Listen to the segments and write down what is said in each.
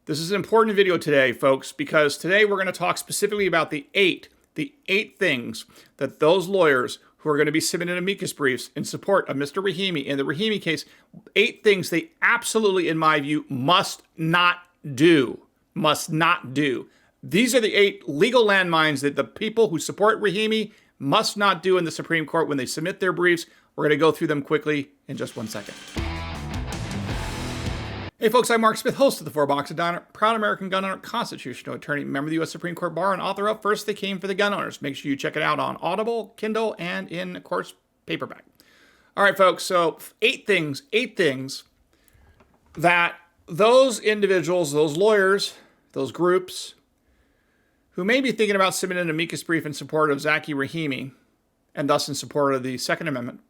This is an important video today, folks, because today we're going to talk specifically about the eight things that those lawyers who are going to be submitting amicus briefs in support of Mr. Rahimi in the Rahimi case, 8 things they absolutely, in my view, must not do. Must not do. These are the 8 legal landmines that the people who support Rahimi must not do in the Supreme Court when they submit their briefs. We're going to go through them quickly in just 1 second. Hey folks, I'm Mark Smith, host of the 4 Box of Diner, proud American gun owner, constitutional attorney, member of the U.S. Supreme Court Bar, and author of First They Came for the Gun Owners. Make sure you check it out on Audible, Kindle, and in, of course, paperback. All right, folks, so 8 things that those individuals, those lawyers, those groups, who may be thinking about submitting an amicus brief in support of Zaki Rahimi, and thus in support of the Second Amendment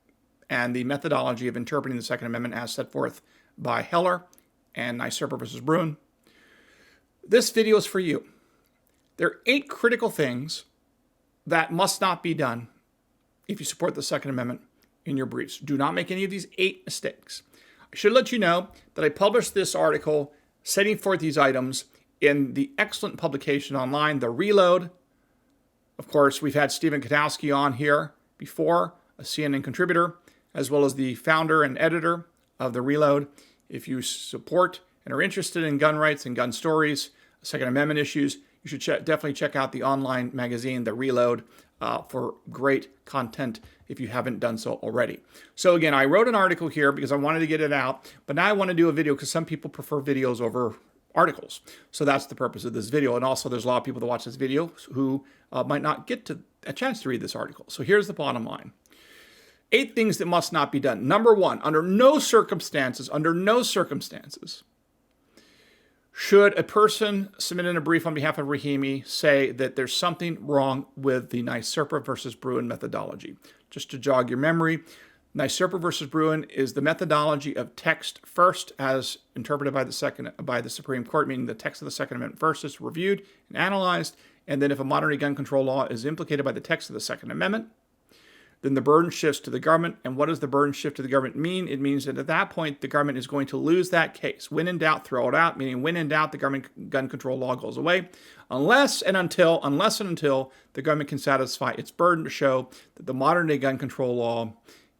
and the methodology of interpreting the Second Amendment as set forth by Heller and Nyserpa versus Bruen. This video is for you. There are 8 critical things that must not be done if you support the Second Amendment in your briefs. Do not make any of these 8 mistakes. I should let you know that I published this article setting forth these items in the excellent publication online, The Reload. Of course, we've had Stephen Katowski on here before, a CNN contributor, as well as the founder and editor of The Reload. If you support and are interested in gun rights and gun stories, Second Amendment issues, you should definitely check out the online magazine, The Reload, for great content if you haven't done so already. So again, I wrote an article here because I wanted to get it out, but now I want to do a video because some people prefer videos over articles. So that's the purpose of this video. And also there's a lot of people that watch this video who might not get a chance to read this article. So here's the bottom line. 8 things that must not be done. Number 1, under no circumstances, should a person submitting a brief on behalf of Rahimi say that there's something wrong with the Nyserpa versus Bruen methodology. Just to jog your memory, Nyserpa versus Bruen is the methodology of text first as interpreted by the Supreme Court, meaning the text of the Second Amendment first is reviewed and analyzed, and then if a modern-day gun control law is implicated by the text of the Second Amendment, then the burden shifts to the government. And what does the burden shift to the government mean? It means that at that point, the government is going to lose that case. When in doubt, throw it out, meaning when in doubt, the government gun control law goes away, unless and until the government can satisfy its burden to show that the modern-day gun control law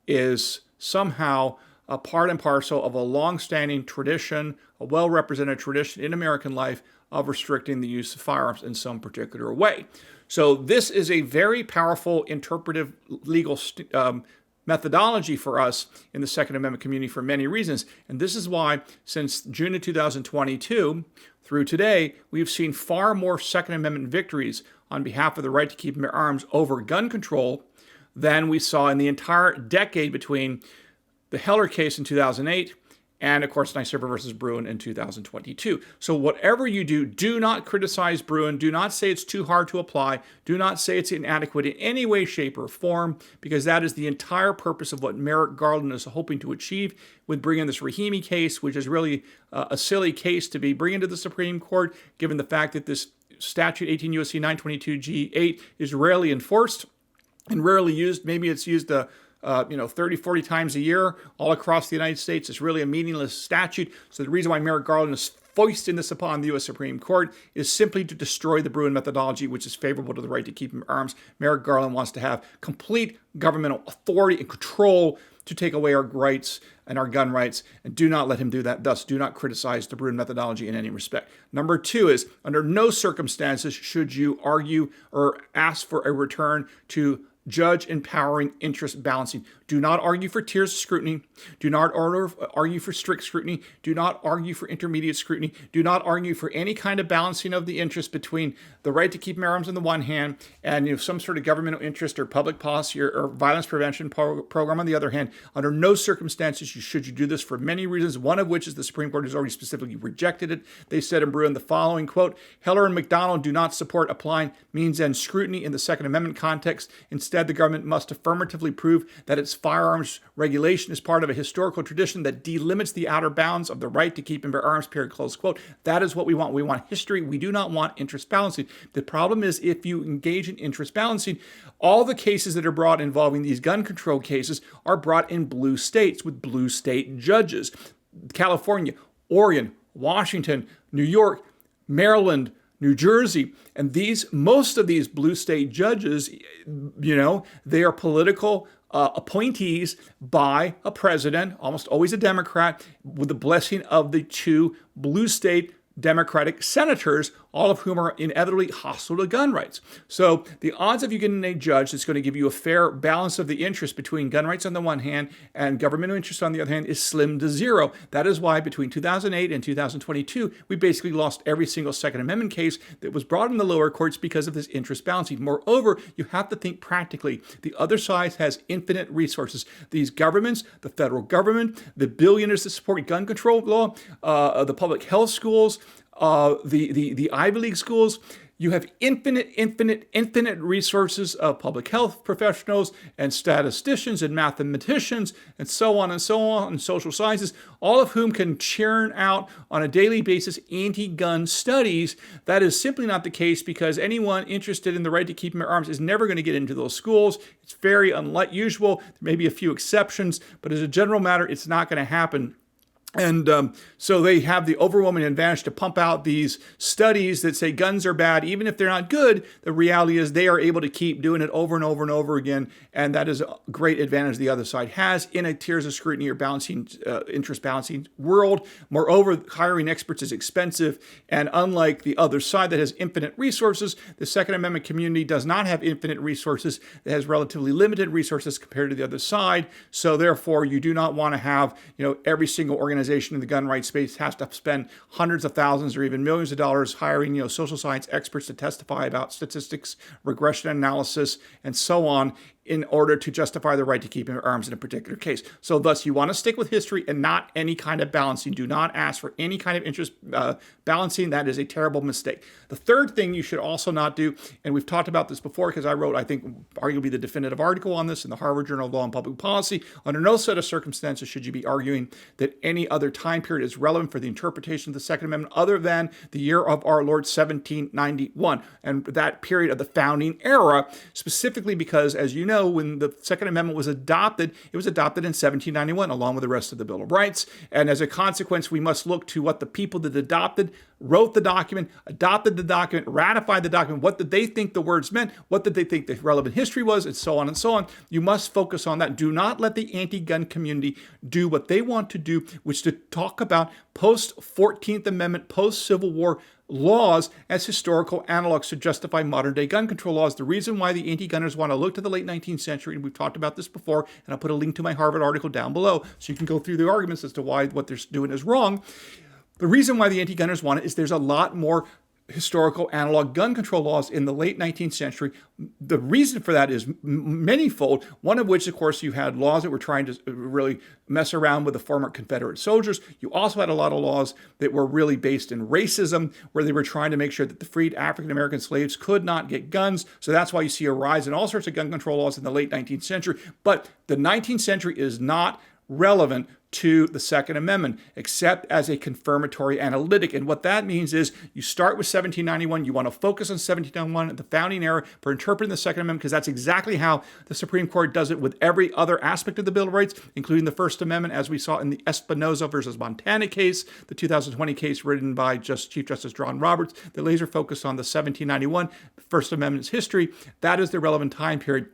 is somehow a part and parcel of a long-standing tradition, a well-represented tradition in American life of restricting the use of firearms in some particular way. So this is a very powerful interpretive legal methodology for us in the Second Amendment community for many reasons. And this is why since June of 2022 through today, we've seen far more Second Amendment victories on behalf of the right to keep and bear arms over gun control than we saw in the entire decade between the Heller case in 2008 and, of course, Nyserpa versus Bruen in 2022. So whatever you do, do not criticize Bruen. Do not say it's too hard to apply. Do not say it's inadequate in any way, shape, or form, because that is the entire purpose of what Merrick Garland is hoping to achieve with bringing this Rahimi case, which is really a silly case to be bringing to the Supreme Court, given the fact that this statute, 18 U.S.C. 922 G8, is rarely enforced and rarely used. Maybe it's used 30, 40 times a year all across the United States. It's really a meaningless statute. So the reason why Merrick Garland is foisting this upon the U.S. Supreme Court is simply to destroy the Bruen methodology, which is favorable to the right to keep and bear arms. Merrick Garland wants to have complete governmental authority and control to take away our rights and our gun rights, and do not let him do that. Thus, do not criticize the Bruen methodology in any respect. Number 2 is, under no circumstances should you argue or ask for a return to judge empowering interest balancing. Do not argue for tiers of scrutiny. Do not argue for strict scrutiny. Do not argue for intermediate scrutiny. Do not argue for any kind of balancing of the interest between the right to keep and bear arms on the one hand and some sort of governmental interest or public policy or violence prevention program on the other hand. Under no circumstances should you do this for many reasons, one of which is the Supreme Court has already specifically rejected it. They said in Bruen the following, quote, Heller and McDonald do not support applying means and scrutiny in the Second Amendment context. Instead, the government must affirmatively prove that its firearms regulation is part of a historical tradition that delimits the outer bounds of the right to keep and bear arms, period, close quote. That is what we want. We want history. We do not want interest balancing. The problem is if you engage in interest balancing, all the cases that are brought involving these gun control cases are brought in blue states with blue state judges. California, Oregon, Washington, New York, Maryland, New Jersey. And most of these blue state judges, they are political appointees by a president, almost always a Democrat, with the blessing of the two blue state Democratic senators, all of whom are inevitably hostile to gun rights. So the odds of you getting a judge that's going to give you a fair balance of the interest between gun rights on the one hand and governmental interest on the other hand is slim to zero. That is why between 2008 and 2022, we basically lost every single Second Amendment case that was brought in the lower courts because of this interest balancing. Moreover, you have to think practically. The other side has infinite resources. These governments, the federal government, the billionaires that support gun control law, the public health schools, the Ivy League schools, you have infinite resources of public health professionals and statisticians and mathematicians and so on, and social sciences, all of whom can churn out on a daily basis anti-gun studies. That is simply not the case because anyone interested in the right to keep and bear arms is never going to get into those schools. It's very unusual. There may be a few exceptions, but as a general matter, it's not going to happen. And so they have the overwhelming advantage to pump out these studies that say guns are bad. Even if they're not good, the reality is they are able to keep doing it over and over and over again. And that is a great advantage the other side has in a tiers of scrutiny or balancing, interest balancing world. Moreover, hiring experts is expensive. And unlike the other side that has infinite resources, the Second Amendment community does not have infinite resources. It has relatively limited resources compared to the other side. So therefore, you do not want to have, every single organization in the gun rights space has to spend hundreds of thousands or even millions of dollars hiring, social science experts to testify about statistics, regression analysis, and so on in order to justify the right to keep arms in a particular case. So thus, you want to stick with history and not any kind of balancing. Do not ask for any kind of interest balancing. That is a terrible mistake. The third thing you should also not do, and we've talked about this before because I wrote, I think, arguably the definitive article on this in the Harvard Journal of Law and Public Policy. Under no set of circumstances should you be arguing that any other time period is relevant for the interpretation of the Second Amendment other than the year of our Lord 1791 and that period of the founding era, specifically because, as you know, when the Second Amendment was adopted, it was adopted in 1791 along with the rest of the Bill of Rights. And as a consequence, we must look to what the people that adopted, wrote the document, adopted the document, ratified the document. What did they think the words meant? What did they think the relevant history was? And so on and so on. You must focus on that. Do not let the anti-gun community do what they want to do, which to talk about post-14th Amendment, post-Civil War laws as historical analogs to justify modern-day gun control laws. The reason why the anti-gunners want to look to the late 19th century, and we've talked about this before, and I'll put a link to my Harvard article down below so you can go through the arguments as to why what they're doing is wrong. The reason why the anti-gunners want it is there's a lot more historical analog gun control laws in the late 19th century. The reason for that is manyfold, one of which, of course, you had laws that were trying to really mess around with the former Confederate soldiers. You also had a lot of laws that were really based in racism, where they were trying to make sure that the freed African-American slaves could not get guns. So that's why you see a rise in all sorts of gun control laws in the late 19th century. But the 19th century is not relevant to the Second Amendment, except as a confirmatory analytic. And what that means is you start with 1791. You want to focus on 1791, the founding era, for interpreting the Second Amendment, because that's exactly how the Supreme Court does it with every other aspect of the Bill of Rights, including the First Amendment, as we saw in the Espinoza versus Montana case, the 2020 case written by Chief Justice John Roberts, that laser focused on the 1791 First Amendment's history. That is the relevant time period.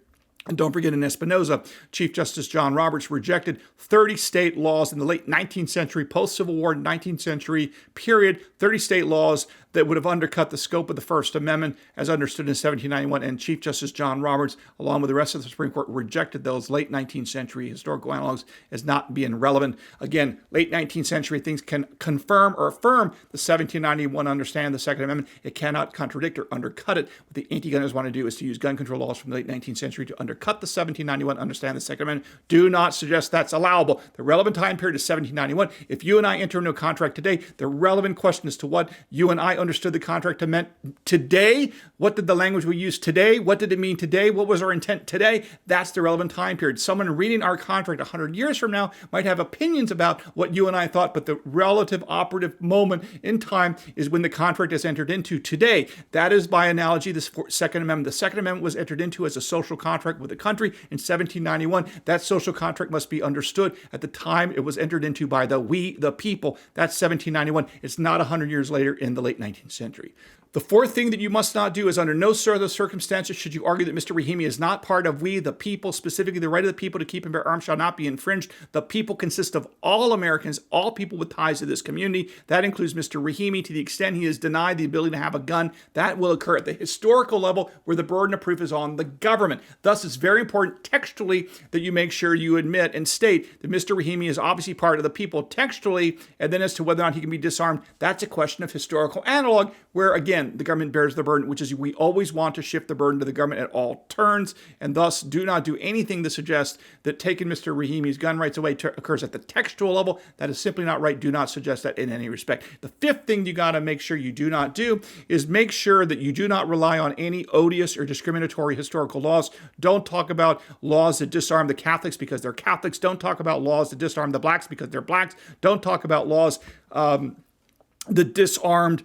And don't forget, in Espinoza, Chief Justice John Roberts rejected 30 state laws in the late 19th century, post-Civil War 19th century period, 30 state laws that would have undercut the scope of the First Amendment as understood in 1791. And Chief Justice John Roberts, along with the rest of the Supreme Court, rejected those late 19th century historical analogs as not being relevant. Again, late 19th century things can confirm or affirm the 1791 understanding of the Second Amendment. It cannot contradict or undercut it. What the anti-gunners want to do is to use gun control laws from the late 19th century to undercut the 1791 understanding of the Second Amendment. Do not suggest that's allowable. The relevant time period is 1791. If you and I enter into a contract today, the relevant question is to what you and I understood the contract to meant today. What did the language we used today? What did it mean today? What was our intent today? That's the relevant time period. Someone reading our contract 100 years from now might have opinions about what you and I thought, but the relative operative moment in time is when the contract is entered into today. That is, by analogy, the Second Amendment. The Second Amendment was entered into as a social contract with the country in 1791. That social contract must be understood at the time it was entered into by we, the people. That's 1791. It's not 100 years later in the late 19th century. The fourth thing that you must not do is under no further circumstances should you argue that Mr. Rahimi is not part of we, the people, specifically the right of the people to keep and bear arms shall not be infringed. The people consist of all Americans, all people with ties to this community. That includes Mr. Rahimi. To the extent he is denied the ability to have a gun, that will occur at the historical level where the burden of proof is on the government. Thus, it's very important textually that you make sure you admit and state that Mr. Rahimi is obviously part of the people textually, and then as to whether or not he can be disarmed, that's a question of historical analog, where again, the government bears the burden, which is we always want to shift the burden to the government at all turns, and thus do not do anything to suggest that taking Mr. Rahimi's gun rights away occurs at the textual level. That is simply not right. Do not suggest that in any respect. The fifth thing you got to make sure you do not do is make sure that you do not rely on any odious or discriminatory historical laws. Don't talk about laws that disarm the Catholics because they're Catholics. Don't talk about laws that disarm the blacks because they're blacks. Don't talk about laws that disarmed,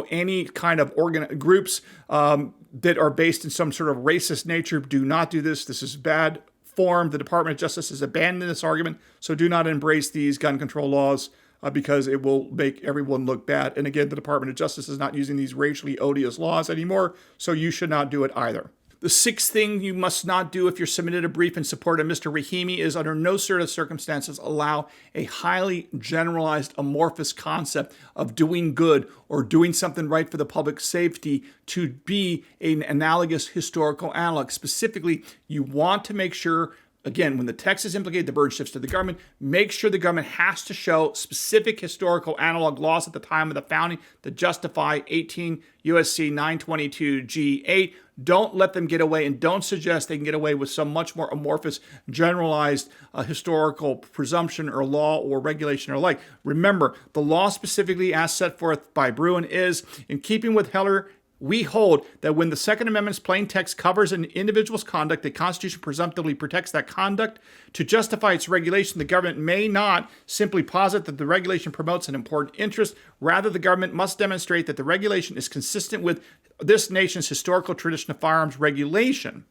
any kind of groups that are based in some sort of racist nature. Do not do this. This is bad form. The Department of Justice has abandoned this argument, so do not embrace these gun control laws because it will make everyone look bad. And again, the Department of Justice is not using these racially odious laws anymore, so you should not do it either. The sixth thing you must not do if you're submitted a brief in support of Mr. Rahimi is under no sort of circumstances allow a highly generalized amorphous concept of doing good or doing something right for the public safety to be an analogous historical analog. Specifically, you want to make sure, again, when the text is implicated, the burden shifts to the government. Make sure the government has to show specific historical analog laws at the time of the founding to justify 18 U.S.C. 922 G8. Don't let them get away, and don't suggest they can get away with some much more amorphous, generalized historical presumption or law or regulation or like. Remember, the law specifically as set forth by Bruen is, in keeping with Heller, we hold that when the Second Amendment's plain text covers an individual's conduct, the Constitution presumptively protects that conduct. To justify its regulation, the government may not simply posit that the regulation promotes an important interest. Rather, the government must demonstrate that the regulation is consistent with this nation's historical tradition of firearms regulation.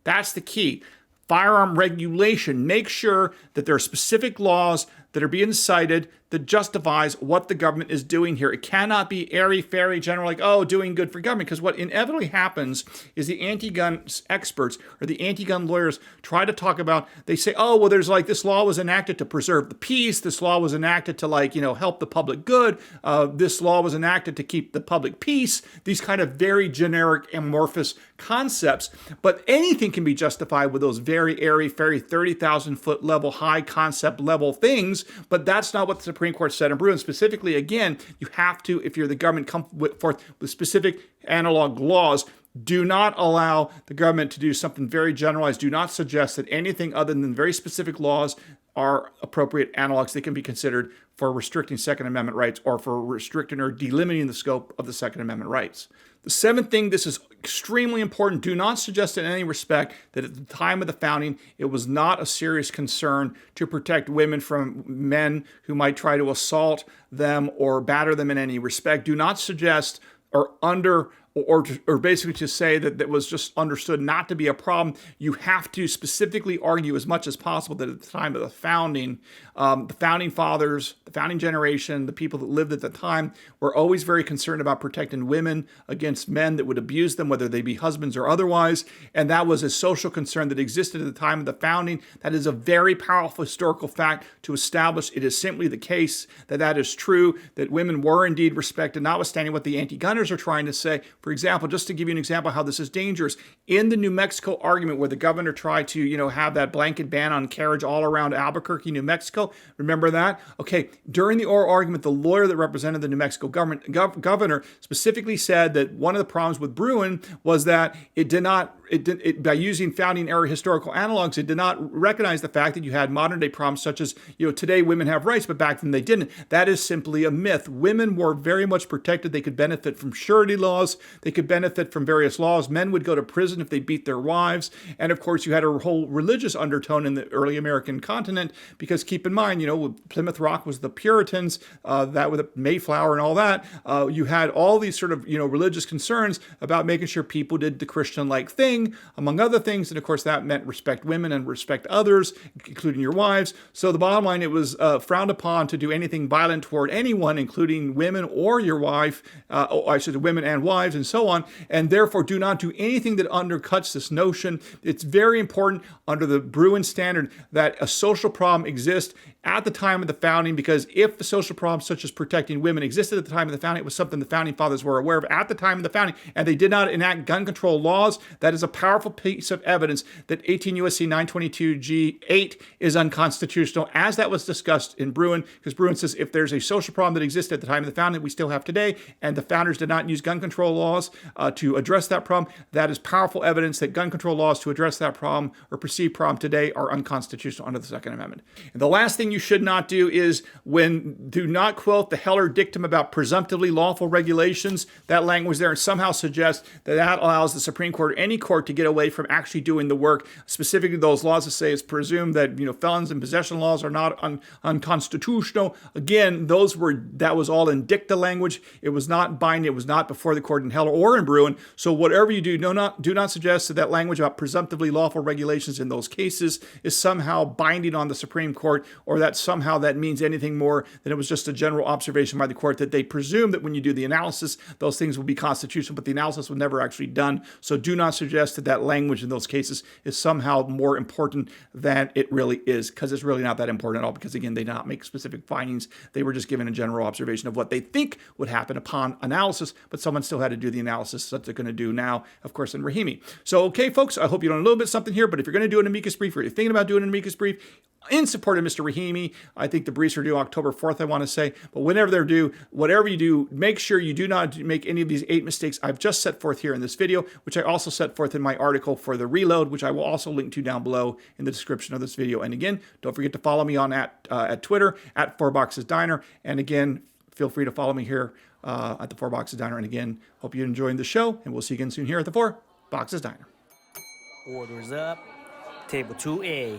That's the key. Firearm regulation. Make sure that there are specific laws that are being cited that justifies what the government is doing here. It cannot be airy-fairy, general, like, doing good for government, because what inevitably happens is the anti-gun experts or the anti-gun lawyers try to talk about, they say, there's this law was enacted to preserve the peace, this law was enacted to help the public good, this law was enacted to keep the public peace, these kind of very generic amorphous concepts, but anything can be justified with those very airy-fairy 30,000-foot level, high concept level things, but that's not what the Supreme Court said in Bruen. Specifically, again, you have to, if you're the government, come forth with specific analog laws. Do not allow the government to do something very generalized. Do not suggest that anything other than very specific laws are appropriate analogs that can be considered for restricting Second Amendment rights or for restricting or delimiting the scope of the Second Amendment rights. The seventh thing, this is extremely important. Do not suggest in any respect that at the time of the founding, it was not a serious concern to protect women from men who might try to assault them or batter them in any respect. Do not suggest or basically to say that that was just understood not to be a problem. You have to specifically argue as much as possible that at the time of the founding, the founding fathers, the founding generation, the people that lived at the time were always very concerned about protecting women against men that would abuse them, whether they be husbands or otherwise. And that was a social concern that existed at the time of the founding. That is a very powerful historical fact to establish. It is simply the case that that is true, that women were indeed respected, notwithstanding what the anti-gunners are trying to say. For example, just to give you an example of how this is dangerous, in the New Mexico argument where the governor tried to, have that blanket ban on carriage all around Albuquerque, New Mexico, remember that? Okay, during the oral argument, the lawyer that represented the New Mexico governor specifically said that one of the problems with Bruen was that by using founding era historical analogs, it did not recognize the fact that you had modern day problems such as, today women have rights, but back then they didn't. That is simply a myth. Women were very much protected. They could benefit from surety laws. They could benefit from various laws. Men would go to prison if they beat their wives. And of course, you had a whole religious undertone in the early American continent, because keep in mind, Plymouth Rock was the Puritans, that with the Mayflower and all that. You had all these sort of, religious concerns about making sure people did the Christian-like thing. king, among other things. And of course, that meant respect women and respect others, including your wives. So the bottom line, it was frowned upon to do anything violent toward anyone, including women or your wife, I should say women and wives and so on. And therefore, do not do anything that undercuts this notion. It's very important under the Bruen standard that a social problem exists at the time of the founding, because if the social problems such as protecting women existed at the time of the founding, it was something the founding fathers were aware of at the time of the founding, and they did not enact gun control laws. That is a powerful piece of evidence that 18 U.S.C. 922 G8 is unconstitutional, as that was discussed in Bruen, because Bruen says if there's a social problem that existed at the time of the founding, we still have today, and the founders did not use gun control laws to address that problem. That is powerful evidence that gun control laws to address that problem or perceived problem today are unconstitutional under the Second Amendment. And the last thing you should not do is do not quote the Heller dictum about presumptively lawful regulations. That language there somehow suggests that allows the Supreme Court or any court to get away from actually doing the work. Specifically, those laws that say it's presumed that felons and possession laws are not unconstitutional. Again, that was all in dicta language. It was not binding. It was not before the court in Heller or in Bruen. So whatever you do, do not suggest that language about presumptively lawful regulations in those cases is somehow binding on the Supreme Court, or that somehow that means anything more than it was just a general observation by the court that they presume that when you do the analysis, those things will be constitutional, but the analysis was never actually done. So do not suggest that language in those cases is somehow more important than it really is, because it's really not that important at all, because again, they did not make specific findings. They were just given a general observation of what they think would happen upon analysis, but someone still had to do the analysis that they're going to do now, of course, in Rahimi. So, okay, folks, I hope you learned a little bit something here, but if you're going to do an amicus brief, or you're thinking about doing an amicus brief in support of Mr. Rahimi, I think the briefs are due October 4th, I want to say. But whenever they're due, whatever you do, make sure you do not make any of these 8 mistakes I've just set forth here in this video, which I also set forth in my article for the reload, which I will also link to down below in the description of this video. And again, don't forget to follow me on at Twitter, at 4Boxes Diner. And again, feel free to follow me here at the 4Boxes Diner. And again, hope you're enjoying the show, and we'll see you again soon here at the 4Boxes Diner. Orders up. Table 2A.